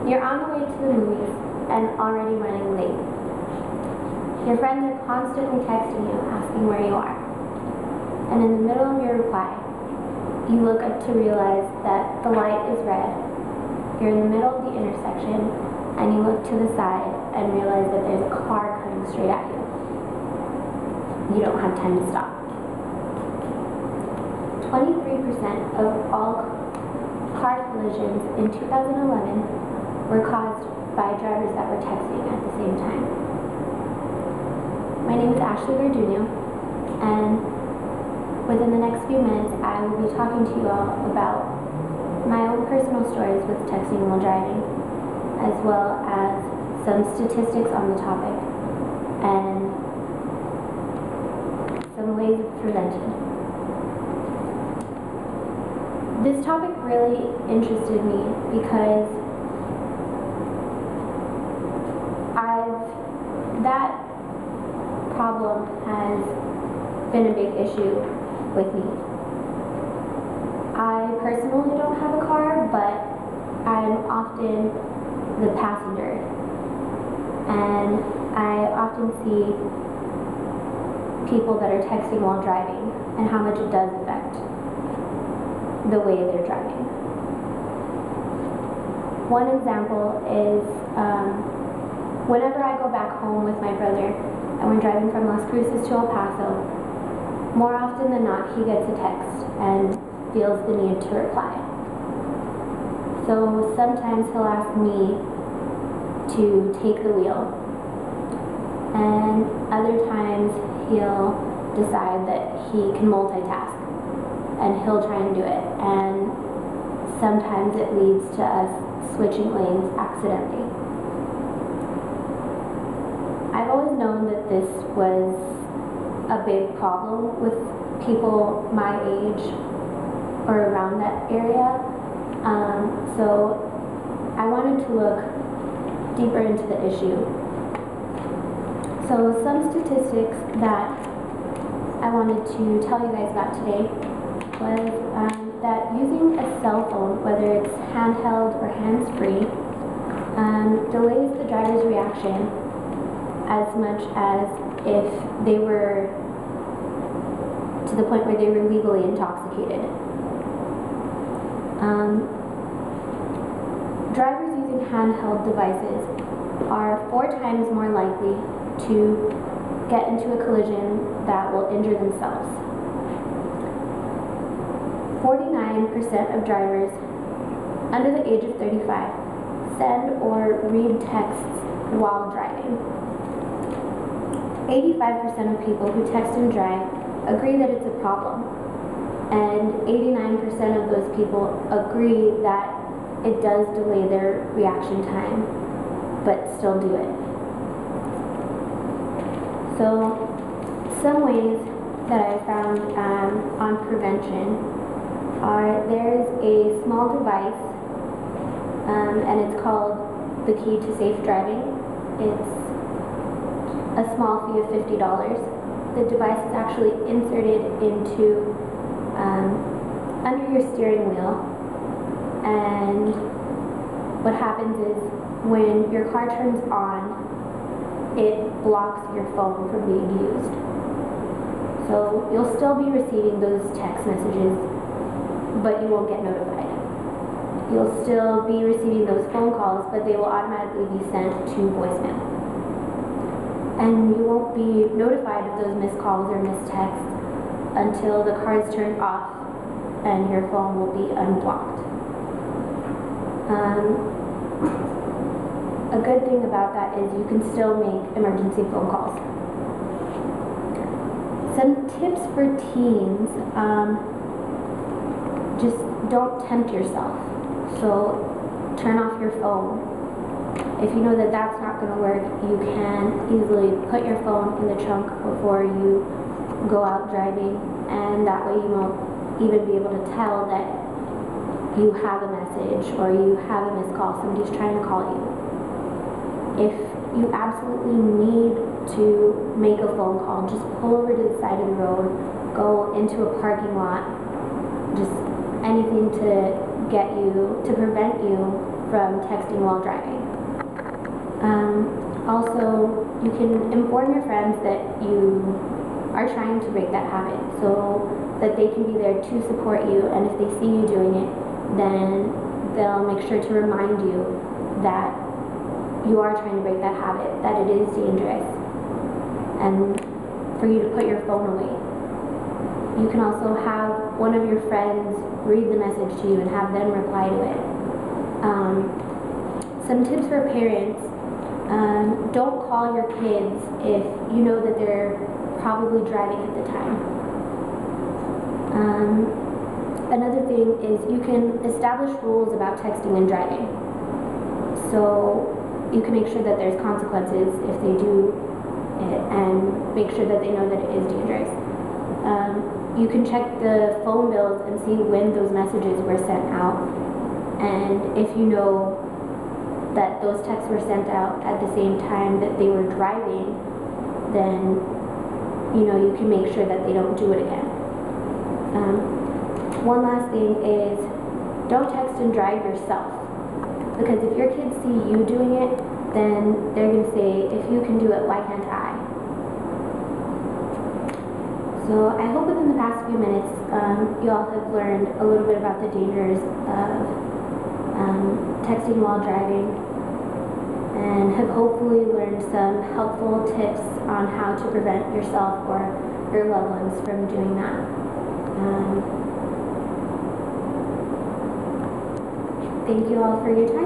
You're on the way to the movies and already running late. Your friends are constantly texting you, asking where you are. And in the middle of your reply, you look up to realize that the light is red. You're in the middle of the intersection, and you look to the side and realize that there's a car coming straight at you. You don't have time to stop. 23% of all car collisions in 2011 were caused by drivers that were texting at the same time. My name is Ashley Verdunio, and within the next few minutes I will be talking to you all about my own personal stories with texting while driving, as well as some statistics on the topic and some ways of prevention. This topic really interested me because that problem has been a big issue with me. I personally don't have a car, but I'm often the passenger, and I often see people that are texting while driving and how much it does affect the way they're driving. One example is whenever I go back home with my brother and we're driving from Las Cruces to El Paso, more often than not he gets a text and feels the need to reply. So sometimes he'll ask me to take the wheel, and other times he'll decide that he can multitask and he'll try and do it, and sometimes it leads to us switching lanes accidentally. I've always known that this was a big problem with people my age or around that area, so I wanted to look deeper into the issue. So some statistics that I wanted to tell you guys about today was that using a cell phone, whether it's handheld or hands-free, delays the driver's reaction as much as if they were to the point where they were legally intoxicated. Drivers using handheld devices are 4 times more likely to get into a collision that will injure themselves. 49% of drivers under the age of 35 send or read texts while driving. 85% of people who text and drive agree that it's a problem, and 89% of those people agree that it does delay their reaction time, but still do it. So some ways that I found on prevention are, there's a small device and it's called the Key to Safe Driving. It's a small fee of $50. The device is actually inserted into under your steering wheel, and what happens is when your car turns on, it blocks your phone from being used. So you'll still be receiving those text messages, but you won't get notified. You'll still be receiving those phone calls, but they will automatically be sent to voicemail. And you won't be notified of those missed calls or missed texts until the car is turned off and your phone will be unblocked. A good thing about that is you can still make emergency phone calls. Some tips for teens, just don't tempt yourself. So turn off your phone. If you know that that's not going to work, you can easily put your phone in the trunk before you go out driving, and that way you won't even be able to tell that you have a message or you have a missed call, somebody's trying to call you. If you absolutely need to make a phone call, just pull over to the side of the road, go into a parking lot, just anything to get you, to prevent you from texting while driving. Also, you can inform your friends that you are trying to break that habit so that they can be there to support you, and if they see you doing it, then they'll make sure to remind you that you are trying to break that habit, that it is dangerous, and for you to put your phone away. You can also have one of your friends read the message to you and have them reply to it. Some tips for parents: don't call your kids if you know that they're probably driving at the time. Another thing is you can establish rules about texting and driving. So you can make sure that there's consequences if they do it, and make sure that they know that it is dangerous. You can check the phone bills and see when those messages were sent out, and if you know that those texts were sent out at the same time that they were driving, then you can make sure that they don't do it again. One last thing is, don't text and drive yourself, because if your kids see you doing it, then they're going to say, if you can do it, why can't I? So I hope within the past few minutes you all have learned a little bit about the dangers of texting while driving, and have hopefully learned some helpful tips on how to prevent yourself or your loved ones from doing that. Thank you all for your time.